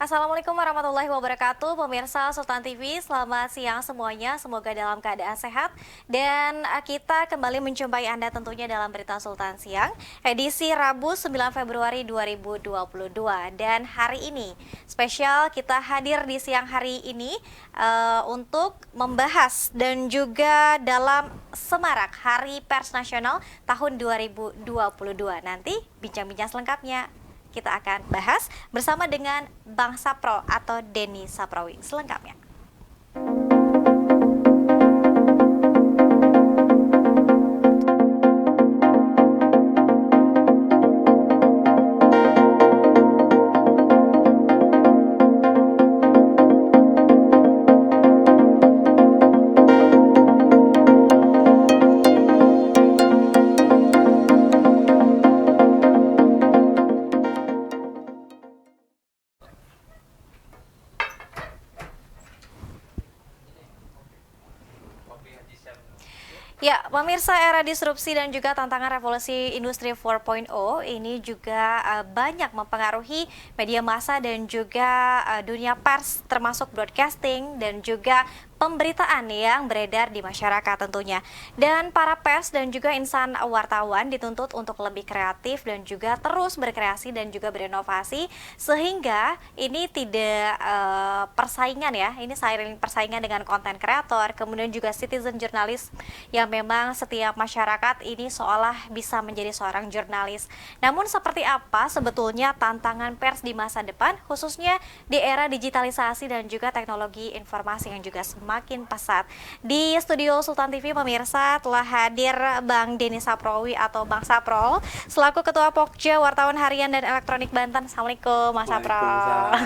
Assalamualaikum warahmatullahi wabarakatuh, pemirsa Sultan TV. Selamat siang semuanya, semoga dalam keadaan sehat. Dan kita kembali menjumpai Anda tentunya dalam Berita Sultan Siang, edisi Rabu 9 Februari 2022. Dan hari ini, spesial kita hadir di siang hari ini untuk membahas dan juga dalam semarak Hari Pers Nasional tahun 2022. Nanti bincang-bincang selengkapnya kita akan bahas bersama dengan Bang Saprol atau Denny Saprowi selengkapnya. Ya, pemirsa, era disrupsi dan juga tantangan revolusi industri 4.0 ini juga banyak mempengaruhi media massa dan juga dunia pers termasuk broadcasting dan juga pemberitaan yang beredar di masyarakat tentunya. Dan para pers dan juga insan wartawan dituntut untuk lebih kreatif dan juga terus berkreasi dan juga berinovasi sehingga ini tidak persaingan ya, ini seiring persaingan dengan konten kreator, kemudian juga citizen jurnalis yang memang setiap masyarakat ini seolah bisa menjadi seorang jurnalis. Namun seperti apa sebetulnya tantangan pers di masa depan khususnya di era digitalisasi dan juga teknologi informasi yang juga semakin pesat. Di studio Sultan TV pemirsa telah hadir Bang Denny Saprowi atau Bang Saprol selaku Ketua Pokja Wartawan Harian dan Elektronik Banten. Assalamualaikum Mas Saprol.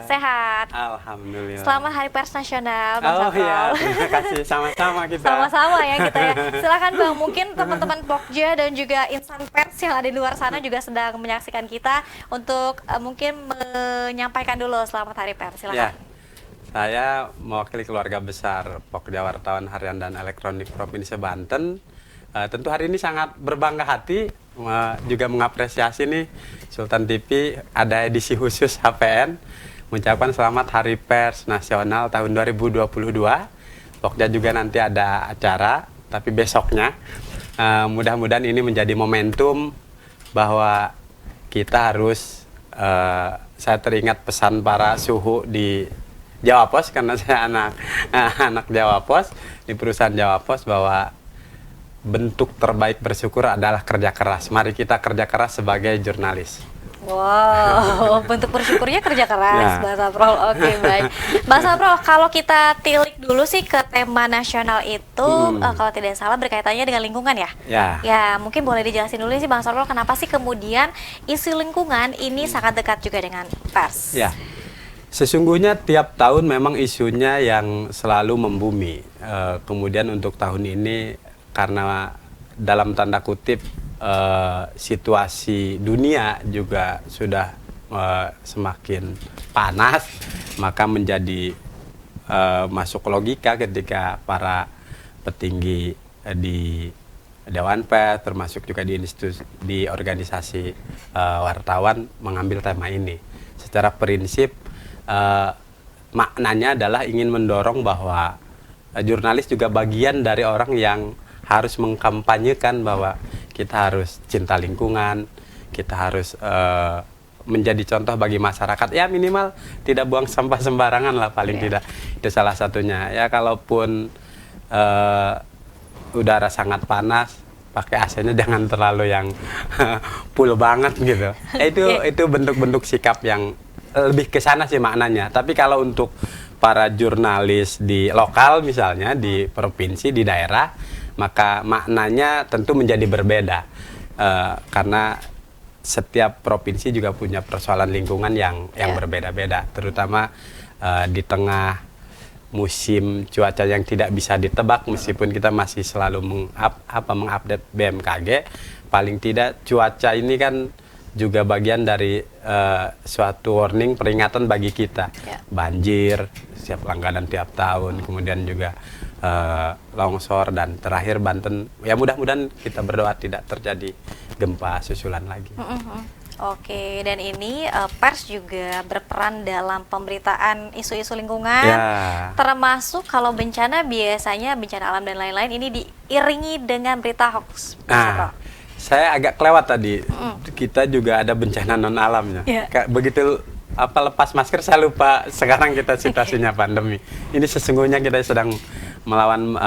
Sehat? Alhamdulillah. Selamat Hari Pers Nasional Bang Saprol. Iya, terima kasih. Sama-sama kita. Sama-sama ya kita ya. Silakan Bang, mungkin teman-teman Pokja dan juga insan pers yang ada di luar sana juga sedang menyaksikan kita untuk mungkin menyampaikan dulu selamat Hari Pers. Silakan. Ya. Saya mewakili keluarga besar Pokja Wartawan Harian dan Elektronik Provinsi Banten. Tentu hari ini sangat berbangga hati, juga mengapresiasi nih Sultan TV ada edisi khusus HPN mengucapkan selamat Hari Pers Nasional tahun 2022. Pokja juga nanti ada acara, tapi besoknya mudah-mudahan ini menjadi momentum bahwa kita harus, saya teringat pesan para suhu di Jawa Pos karena saya anak Jawa Pos di perusahaan Jawa Pos bahwa bentuk terbaik bersyukur adalah kerja keras. Mari kita kerja keras sebagai jurnalis. Wow, bentuk bersyukurnya kerja keras, Bang Saprol. Oke, baik. Bang Saprol, kalau kita tilik dulu sih ke tema nasional itu, kalau tidak salah berkaitannya dengan lingkungan ya? Ya, mungkin boleh dijelasin dulu sih Bang Saprol, kenapa sih kemudian isu lingkungan ini sangat dekat juga dengan pers? Ya, sesungguhnya tiap tahun memang isunya yang selalu membumi. Kemudian untuk tahun ini karena dalam tanda kutip situasi dunia juga sudah semakin panas, maka menjadi masuk logika ketika para petinggi di Dewan Pers termasuk juga di organisasi wartawan mengambil tema ini. Secara prinsip maknanya adalah ingin mendorong bahwa jurnalis juga bagian dari orang yang harus mengkampanyekan bahwa kita harus cinta lingkungan, kita harus menjadi contoh bagi masyarakat. Ya minimal tidak buang sampah sembarangan lah paling tidak. Itu salah satunya. Ya kalaupun udara sangat panas, pakai AC-nya jangan terlalu yang full banget gitu. Itu bentuk-bentuk sikap yang lebih ke sana sih maknanya. Tapi kalau untuk para jurnalis di lokal misalnya di provinsi, di daerah, maka maknanya tentu menjadi berbeda karena setiap provinsi juga punya persoalan lingkungan yang berbeda-beda, terutama di tengah musim cuaca yang tidak bisa ditebak. Meskipun kita masih selalu mengupdate BMKG, paling tidak cuaca ini kan juga bagian dari suatu warning, peringatan bagi kita. Banjir setiap langganan tiap tahun, kemudian juga longsor, dan terakhir Banten, ya mudah-mudahan kita berdoa tidak terjadi gempa susulan lagi. Oke, dan ini pers juga berperan dalam pemberitaan isu-isu lingkungan, Ya. termasuk kalau bencana biasanya bencana alam dan lain-lain ini diiringi dengan berita hoax. Nah, saya agak kelewat tadi. Kita juga ada bencana non alamnya. Ya. Begitu lepas masker saya lupa sekarang kita situasinya pandemi. Ini sesungguhnya kita sedang melawan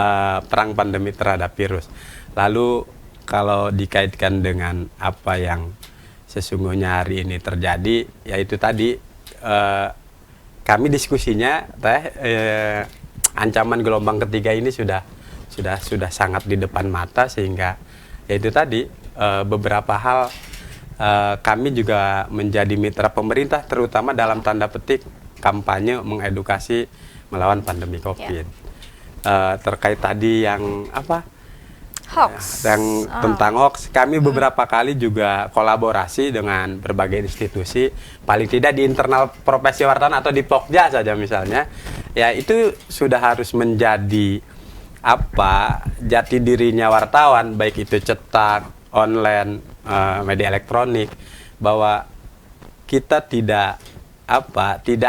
perang pandemi terhadap virus. Lalu kalau dikaitkan dengan apa yang sesungguhnya hari ini terjadi, yaitu tadi kami diskusinya ancaman gelombang ketiga ini sudah sangat di depan mata, sehingga yaitu tadi beberapa hal kami juga menjadi mitra pemerintah, terutama dalam tanda petik kampanye mengedukasi melawan pandemi COVID. Terkait tadi yang Hoax. Dan tentang hoax, kami beberapa kali juga kolaborasi dengan berbagai institusi, paling tidak di internal profesi wartawan atau di Pokja saja misalnya, ya itu sudah harus menjadi jati dirinya wartawan, baik itu cetak, online, media elektronik, bahwa kita tidak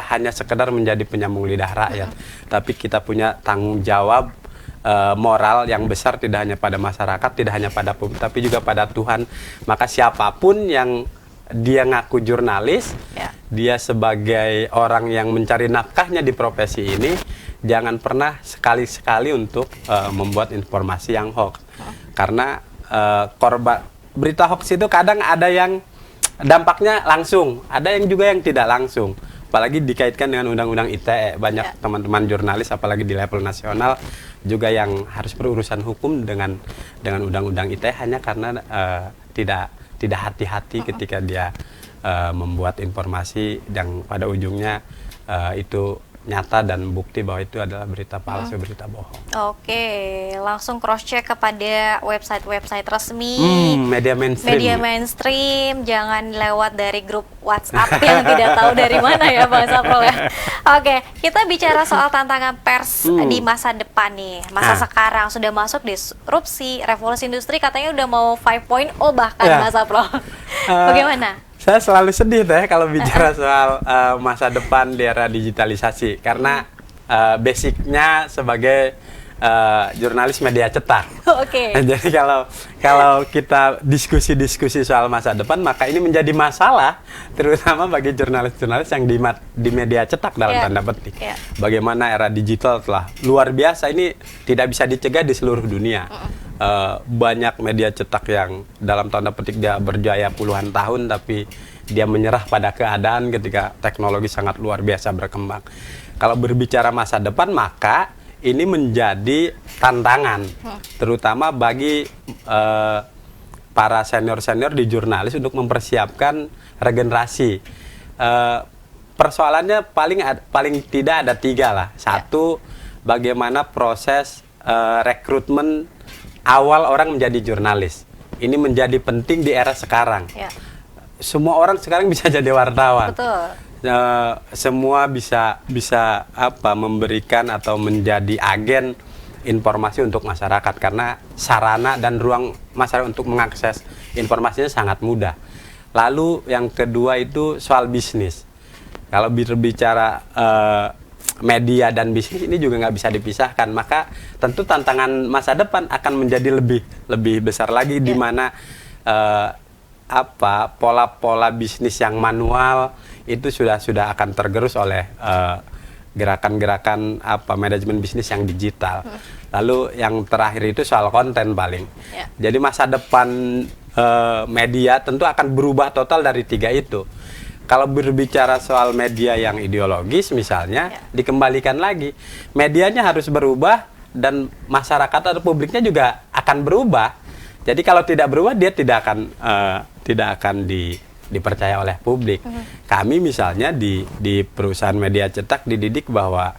hanya sekedar menjadi penyambung lidah rakyat, tapi kita punya tanggung jawab moral yang besar, tidak hanya pada masyarakat, tidak hanya pada publik, tapi juga pada Tuhan. Maka siapapun yang dia ngaku jurnalis, dia sebagai orang yang mencari nafkahnya di profesi ini, jangan pernah sekali-sekali untuk membuat informasi yang hoax. Karena korban berita hoax itu kadang ada yang dampaknya langsung, ada yang juga yang tidak langsung. Apalagi dikaitkan dengan undang-undang ITE, banyak teman-teman jurnalis apalagi di level nasional juga yang harus berurusan hukum dengan undang-undang ITE hanya karena tidak hati-hati ketika dia membuat informasi yang pada ujungnya itu nyata dan bukti bahwa itu adalah berita palsu, berita bohong. Oke, langsung cross check kepada website resmi, media mainstream, jangan lewat dari grup WhatsApp yang tidak tahu dari mana ya Bang Saprol ya. Oke, kita bicara soal tantangan pers di masa depan nih, masa sekarang sudah masuk disrupsi, revolusi industri, katanya udah mau 5.0 bahkan Bang Saprol. Bagaimana? Saya selalu sedih kalau bicara soal masa depan di era digitalisasi, karena basicnya sebagai jurnalis media cetak. Oke. Jadi kalau kita diskusi soal masa depan, maka ini menjadi masalah terutama bagi jurnalis-jurnalis yang di media cetak dalam tanda petik. Bagaimana era digital telah luar biasa, ini tidak bisa dicegah di seluruh dunia. Banyak media cetak yang dalam tanda petik dia berjaya puluhan tahun, tapi dia menyerah pada keadaan ketika teknologi sangat luar biasa berkembang. Kalau berbicara masa depan, maka ini menjadi tantangan, terutama bagi para senior-senior di jurnalis untuk mempersiapkan regenerasi. Persoalannya paling tidak ada 3 lah. Satu, bagaimana proses rekrutmen awal orang menjadi jurnalis. Ini menjadi penting di era sekarang. Semua orang sekarang bisa jadi wartawan. Betul. Semua bisa memberikan atau menjadi agen informasi untuk masyarakat, karena sarana dan ruang masyarakat untuk mengakses informasinya sangat mudah. Lalu yang kedua itu soal bisnis. Kalau berbicara media dan bisnis ini juga nggak bisa dipisahkan, maka tentu tantangan masa depan akan menjadi lebih besar lagi, di mana pola-pola bisnis yang manual itu sudah akan tergerus oleh gerakan-gerakan manajemen bisnis yang digital. Lalu yang terakhir itu soal konten paling. Jadi masa depan media tentu akan berubah total dari 3 itu. Kalau berbicara soal media yang ideologis misalnya, dikembalikan lagi, medianya harus berubah dan masyarakat atau publiknya juga akan berubah. Jadi kalau tidak berubah, dia tidak akan dipercaya oleh publik. Kami misalnya di perusahaan media cetak dididik bahwa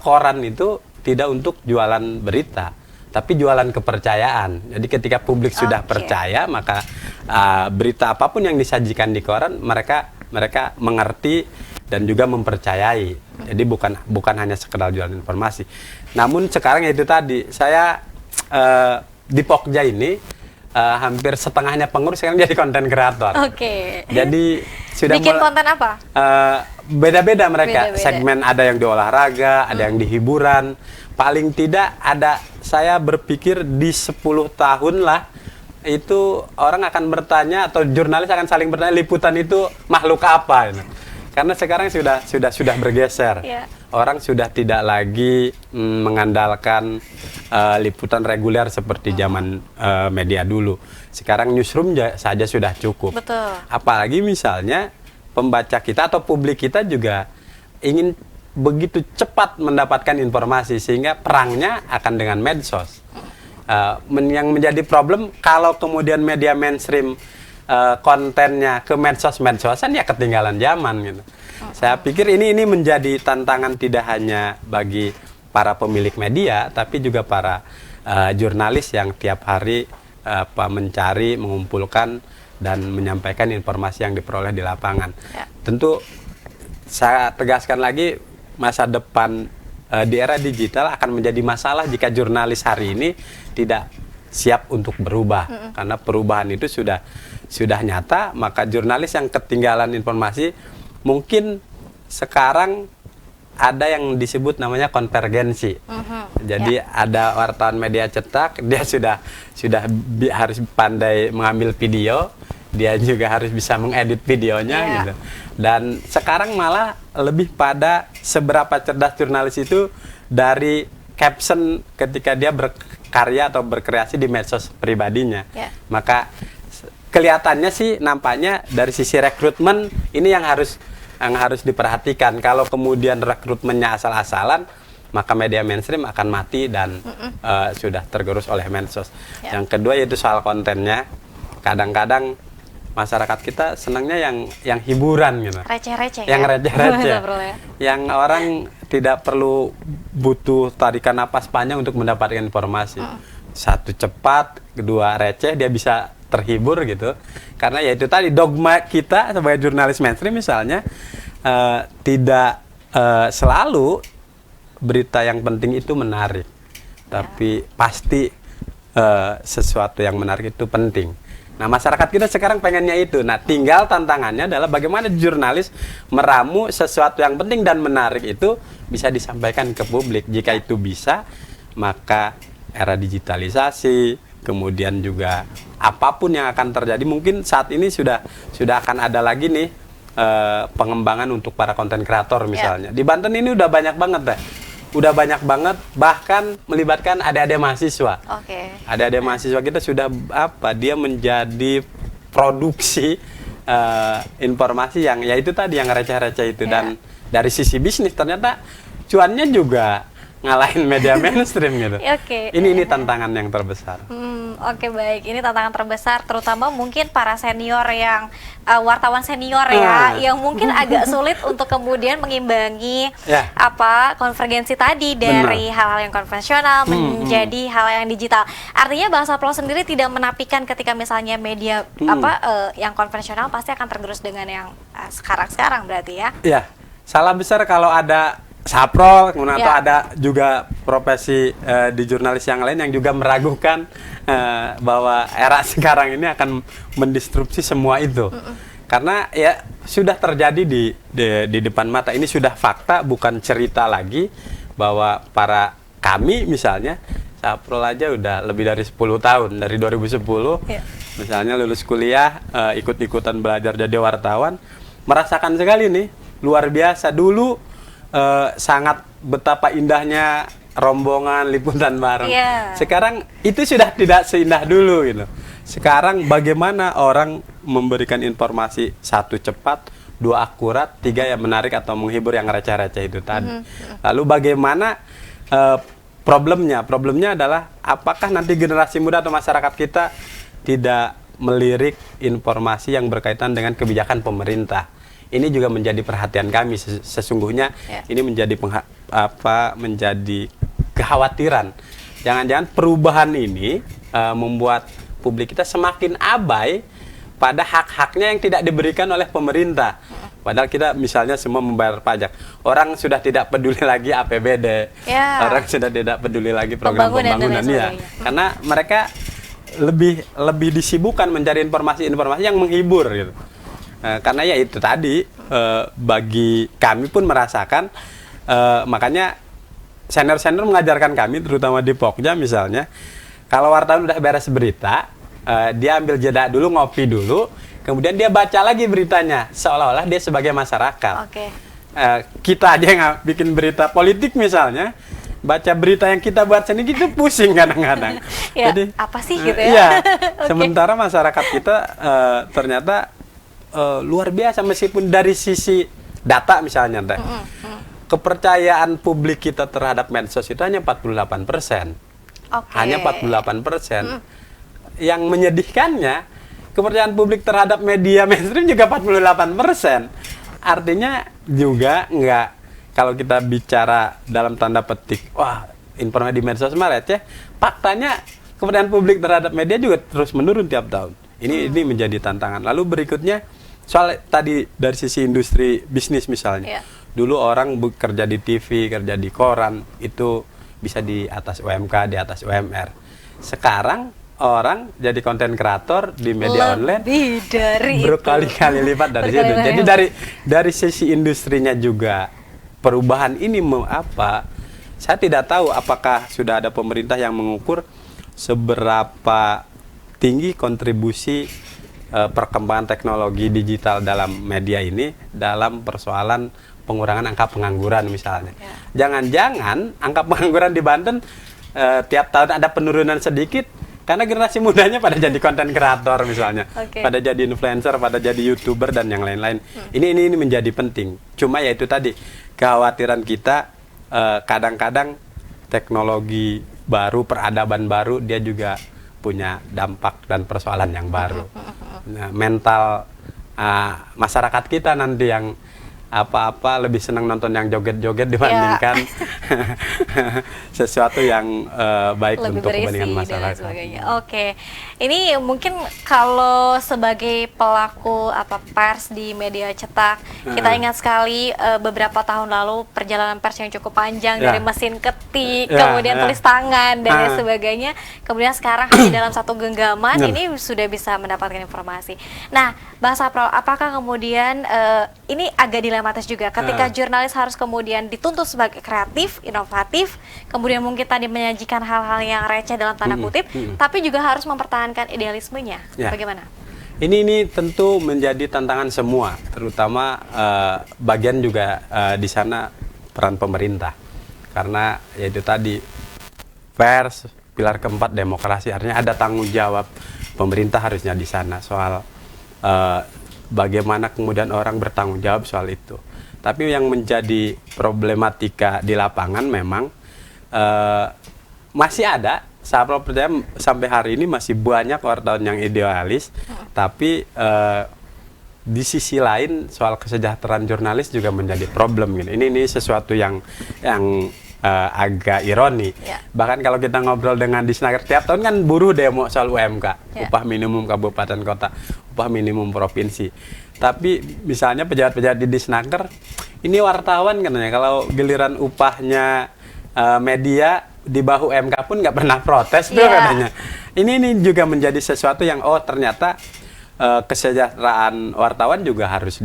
koran itu tidak untuk jualan berita, tapi jualan kepercayaan. Jadi ketika publik sudah percaya, maka berita apapun yang disajikan di koran mereka mengerti dan juga mempercayai. Jadi bukan hanya sekedar jualan informasi. Namun sekarang itu tadi saya di Pokja ini hampir setengahnya pengurus sekarang jadi konten kreator. Oke. Jadi sudah Bikin konten apa? beda-beda mereka. Beda-beda. Segmen ada yang di olahraga, ada yang di hiburan. Paling tidak ada, saya berpikir di 10 tahun lah itu orang akan bertanya atau jurnalis akan saling bertanya liputan itu makhluk apa ini. Karena sekarang sudah bergeser. Yeah. Orang sudah tidak lagi mengandalkan liputan reguler seperti zaman media dulu. Sekarang newsroom saja sudah cukup. Betul. Apalagi misalnya pembaca kita atau publik kita juga ingin begitu cepat mendapatkan informasi sehingga perangnya akan dengan medsos. Yang menjadi problem kalau kemudian media mainstream kontennya ke medsos-medsosan ya ketinggalan zaman gitu. Saya pikir ini menjadi tantangan tidak hanya bagi para pemilik media tapi juga para jurnalis yang tiap hari mencari, mengumpulkan dan menyampaikan informasi yang diperoleh di lapangan. Ya. Tentu saya tegaskan lagi masa depan di era digital akan menjadi masalah jika jurnalis hari ini tidak siap untuk berubah. Karena perubahan itu sudah nyata, maka jurnalis yang ketinggalan informasi mungkin sekarang ada yang disebut namanya konvergensi. Jadi ada wartawan media cetak, dia sudah harus pandai mengambil video, dia juga harus bisa mengedit videonya gitu. Dan sekarang malah lebih pada seberapa cerdas jurnalis itu dari caption ketika dia berkarya atau berkreasi di medsos pribadinya. Maka kelihatannya sih nampaknya dari sisi rekrutmen ini yang harus diperhatikan. Kalau kemudian rekrutmennya asal-asalan, maka media mainstream akan mati dan sudah tergerus oleh medsos. Yang kedua yaitu soal kontennya. Kadang-kadang masyarakat kita senangnya yang hiburan gitu. Receh-receh. Yang receh-receh. Yang orang tidak perlu butuh tarikan napas panjang untuk mendapatkan informasi. Satu cepat, kedua receh, dia bisa terhibur gitu. Karena ya itu tadi dogma kita sebagai jurnalis mainstream misalnya tidak selalu berita yang penting itu menarik. Tapi pasti sesuatu yang menarik itu penting. Nah, masyarakat kita sekarang pengennya itu. Nah, tinggal tantangannya adalah bagaimana jurnalis meramu sesuatu yang penting dan menarik itu bisa disampaikan ke publik. Jika itu bisa, maka era digitalisasi, kemudian juga apapun yang akan terjadi, mungkin saat ini sudah akan ada lagi nih pengembangan untuk para konten kreator misalnya. Di Banten ini udah banyak banget deh. Udah banyak banget, bahkan melibatkan adik-adik mahasiswa. Adik-adik mahasiswa kita sudah dia menjadi produksi informasi yang ya itu tadi yang receh-receh itu. Dan dari sisi bisnis ternyata cuannya juga ngalahin media mainstream gitu. Ini tantangan yang terbesar. Oke, baik. Ini tantangan terbesar terutama mungkin para senior yang wartawan senior yang mungkin agak sulit untuk kemudian mengimbangi konvergensi tadi dari hal-hal yang konvensional menjadi hal yang digital. Artinya Bang Sapro sendiri tidak menafikan ketika misalnya media yang konvensional pasti akan tergerus dengan yang sekarang berarti ya. Iya. Salah besar kalau ada Sapro, kemudian atau ada juga profesi di jurnalis yang lain yang juga meragukan bahwa era sekarang ini akan mendistrupsi semua itu. Karena ya sudah terjadi di depan mata. Ini sudah fakta, bukan cerita lagi bahwa kami misalnya, Sapro aja udah lebih dari 10 tahun, dari 2010 misalnya lulus kuliah, ikut-ikutan belajar jadi wartawan, merasakan sekali nih, luar biasa. Dulu sangat betapa indahnya rombongan liputan bareng. Sekarang itu sudah tidak seindah dulu gitu. Sekarang bagaimana orang memberikan informasi, 1 cepat, 2 akurat, 3 yang menarik atau menghibur yang receh-receh itu tadi. Lalu bagaimana problemnya? Problemnya adalah apakah nanti generasi muda atau masyarakat kita tidak melirik informasi yang berkaitan dengan kebijakan pemerintah. Ini juga menjadi perhatian kami sesungguhnya. Ini menjadi menjadi kekhawatiran. Jangan-jangan perubahan ini membuat publik kita semakin abai pada hak-haknya yang tidak diberikan oleh pemerintah. Padahal kita misalnya semua membayar pajak. Orang sudah tidak peduli lagi APBD. Orang sudah tidak peduli lagi program pembangunan. Karena mereka lebih disibukkan mencari informasi-informasi yang menghibur gitu. Karena ya itu tadi bagi kami pun merasakan, makanya senior-senior mengajarkan kami terutama di Pokja misalnya, kalau wartawan udah beres berita, dia ambil jeda dulu, ngopi dulu, kemudian dia baca lagi beritanya seolah-olah dia sebagai masyarakat. Oke. Kita aja yang bikin berita politik misalnya, baca berita yang kita buat sendiri itu pusing kadang-kadang. Ya, Jadi apa sih gitu ya? Iya. Oke. Sementara masyarakat kita ternyata luar biasa, meskipun dari sisi data misalnya, Teh. Kepercayaan publik kita terhadap medsos itu hanya 48%. Oke. Hanya 48%. Yang menyedihkannya, kepercayaan publik terhadap media mainstream juga 48%. Artinya juga nggak, kalau kita bicara dalam tanda petik, wah informasi di medsos mah receh, faktanya kepercayaan publik terhadap media juga terus menurun tiap tahun. Ini menjadi tantangan. Lalu berikutnya, soal tadi dari sisi industri bisnis misalnya. Iya. Dulu orang bekerja di TV, kerja di koran, itu bisa di atas UMK, di atas UMR. Sekarang orang jadi konten kreator di media online Lebih dari berkali-kali lipat dari situ. Jadi dari sisi industrinya juga perubahan ini apa? Saya tidak tahu apakah sudah ada pemerintah yang mengukur seberapa tinggi kontribusi perkembangan teknologi digital dalam media ini dalam persoalan pengurangan angka pengangguran misalnya. Jangan-jangan angka pengangguran di Banten tiap tahun ada penurunan sedikit karena generasi mudanya pada jadi konten kreator misalnya, pada jadi influencer, pada jadi YouTuber dan yang lain-lain. Ini menjadi penting. Cuma ya itu tadi, kekhawatiran kita kadang-kadang teknologi baru, peradaban baru, dia juga punya dampak dan persoalan yang baru. Nah, mental masyarakat kita nanti yang apa-apa lebih senang nonton yang joget-joget dibandingkan sesuatu yang baik lebih untuk berisi kepentingan dan masyarakat. sebagainya. Oke, ini mungkin kalau sebagai pelaku pers di media cetak, kita ingat sekali beberapa tahun lalu perjalanan pers yang cukup panjang dari mesin ketik, kemudian tulis tangan dan lain sebagainya. Kemudian sekarang hanya dalam satu genggaman ini sudah bisa mendapatkan informasi. Nah, Bang Sapro, apakah kemudian ini agak dilematis juga ketika jurnalis harus kemudian dituntut sebagai kreatif, inovatif, kemudian mungkin tadi menyajikan hal-hal yang receh dalam tanda kutip, tapi juga harus mempertahankan idealismenya. Bagaimana? Ini tentu menjadi tantangan semua, terutama bagian juga di sana peran pemerintah, karena yaitu tadi pers pilar keempat demokrasi, artinya ada tanggung jawab pemerintah harusnya di sana soal bagaimana kemudian orang bertanggung jawab soal itu. Tapi yang menjadi problematika di lapangan memang masih ada. Saya percaya sampai hari ini masih banyak wartawan yang idealis, tapi di sisi lain soal kesejahteraan jurnalis juga menjadi problem. Ini sesuatu yang agak ironi. Bahkan kalau kita ngobrol dengan Disnaker, tiap tahun kan buruh demo soal UMK, upah minimum kabupaten kota, upah minimum provinsi. Tapi misalnya pejabat-pejabat di Disnaker, ini wartawan katanya kalau giliran upahnya media di bahu UMK pun nggak pernah protes tuh katanya. Ini juga menjadi sesuatu yang ternyata kesejahteraan wartawan juga harus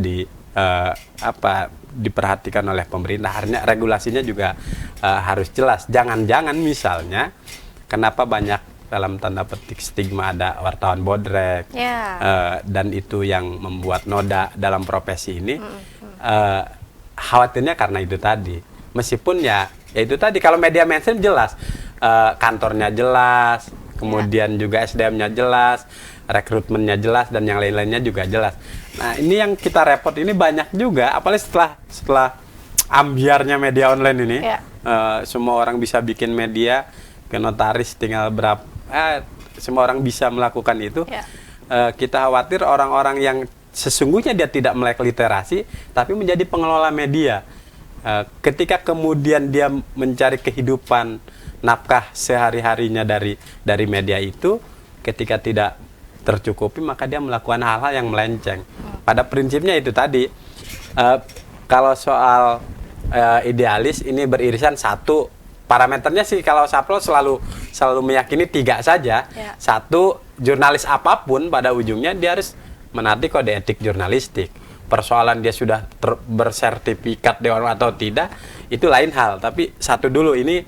diperhatikan oleh pemerintah. Artinya regulasinya juga harus jelas. Jangan-jangan misalnya kenapa banyak dalam tanda petik stigma ada wartawan bodrek dan itu yang membuat noda dalam profesi ini. Khawatirnya karena itu tadi. Meskipun ya itu tadi, kalau media mainstream jelas, kantornya jelas, kemudian juga SDM-nya jelas, rekrutmennya jelas, dan yang lain-lainnya juga jelas. Nah, ini yang kita repot ini banyak juga, apalagi setelah ambiarnya media online ini, semua orang bisa bikin media, ke notaris tinggal berapa, semua orang bisa melakukan itu. Kita khawatir orang-orang yang sesungguhnya dia tidak melek literasi, tapi menjadi pengelola media. Ketika kemudian dia mencari kehidupan nafkah sehari-harinya dari media itu, ketika tidak tercukupi maka dia melakukan hal-hal yang melenceng. Pada prinsipnya itu tadi, kalau soal idealis ini beririsan satu parameternya sih, kalau Sapro selalu selalu meyakini 3 saja. Ya. Satu, jurnalis apapun pada ujungnya dia harus menaati kode etik jurnalistik. Persoalan dia sudah bersertifikat Dewan atau tidak, itu lain hal. Tapi satu dulu, ini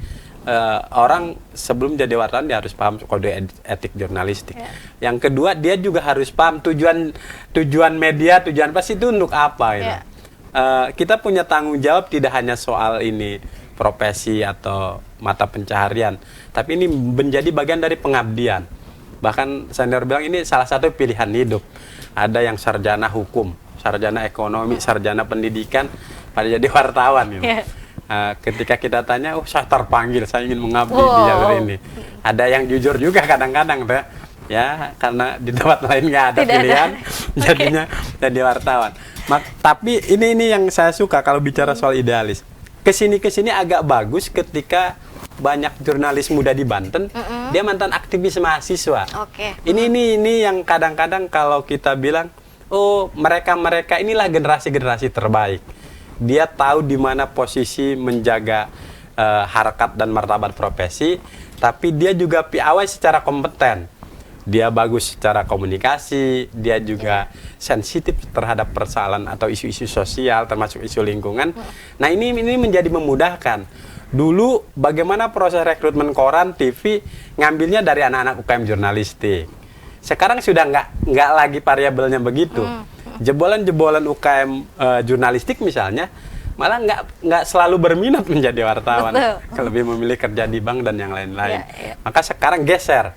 orang sebelum jadi wartawan dia harus paham kode etik jurnalistik. Ya. Yang kedua, dia juga harus paham tujuan media, tujuan pers itu untuk apa. Gitu. Ya. Kita punya tanggung jawab tidak hanya soal ini profesi atau mata pencaharian, tapi ini menjadi bagian dari pengabdian. Bahkan senior bilang ini salah satu pilihan hidup. Ada yang sarjana hukum, sarjana ekonomi, sarjana pendidikan, pada jadi wartawan. Gitu. Yeah. Ketika kita tanya, saya terpanggil, saya ingin mengabdi di jalur ini. Ada yang jujur juga kadang-kadang, ya, karena di tempat lain nggak ada pilihan, jadinya jadi wartawan. Tapi ini yang saya suka kalau bicara soal idealis. Kesini agak bagus ketika banyak jurnalis muda di Banten, dia mantan aktivis mahasiswa. Ini yang kadang-kadang kalau kita bilang, oh mereka inilah generasi terbaik. Dia tahu di mana posisi menjaga harkat dan martabat profesi, tapi dia juga piawai secara kompeten. Dia bagus secara komunikasi, dia juga sensitif terhadap persoalan atau isu-isu sosial, termasuk isu lingkungan. Nah ini menjadi memudahkan. Dulu bagaimana proses rekrutmen koran, TV, ngambilnya dari anak-anak UKM jurnalistik. Sekarang sudah nggak lagi variabelnya begitu. Jebolan UKM jurnalistik misalnya, malah nggak selalu berminat menjadi wartawan. Lebih memilih kerja di bank dan yang lain-lain. Maka sekarang geser.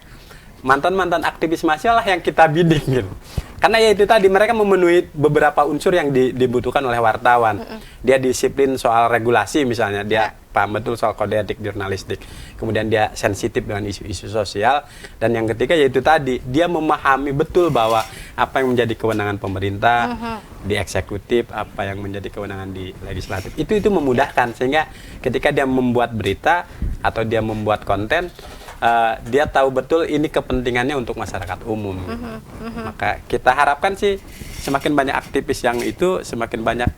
Mantan aktivis mahasiswa lah yang kita bidik gitu. Karena ya itu tadi, mereka memenuhi beberapa unsur yang dibutuhkan oleh wartawan. Dia disiplin soal regulasi misalnya, dia paham betul soal kode etik jurnalistik. Kemudian dia sensitif dengan isu-isu sosial. Dan yang ketiga yaitu tadi, dia memahami betul bahwa apa yang menjadi kewenangan pemerintah di eksekutif, apa yang menjadi kewenangan di legislatif. Itu memudahkan, sehingga ketika dia membuat berita atau dia membuat konten, dia tahu betul ini kepentingannya untuk masyarakat umum. Maka kita harapkan sih semakin banyak aktivis yang itu, semakin banyak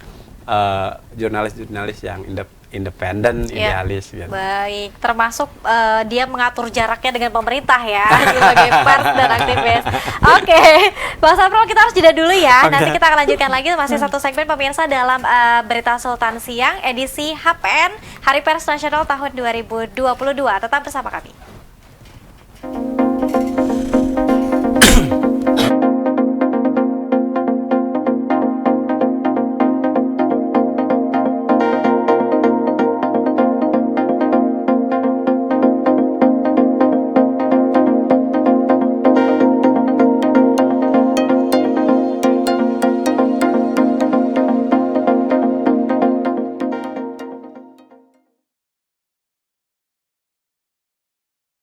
jurnalis-jurnalis yang independen, idealis. Gitu. Baik, termasuk dia mengatur jaraknya dengan pemerintah ya, sebagai pers dan aktivis. Oke, Bang Saprul, kita harus jeda dulu ya. Nanti kita akan lanjutkan lagi, masih satu segmen pemirsa dalam Berita Sultan Siang edisi HPN Hari Pers Nasional tahun 2022. Tetap bersama kami.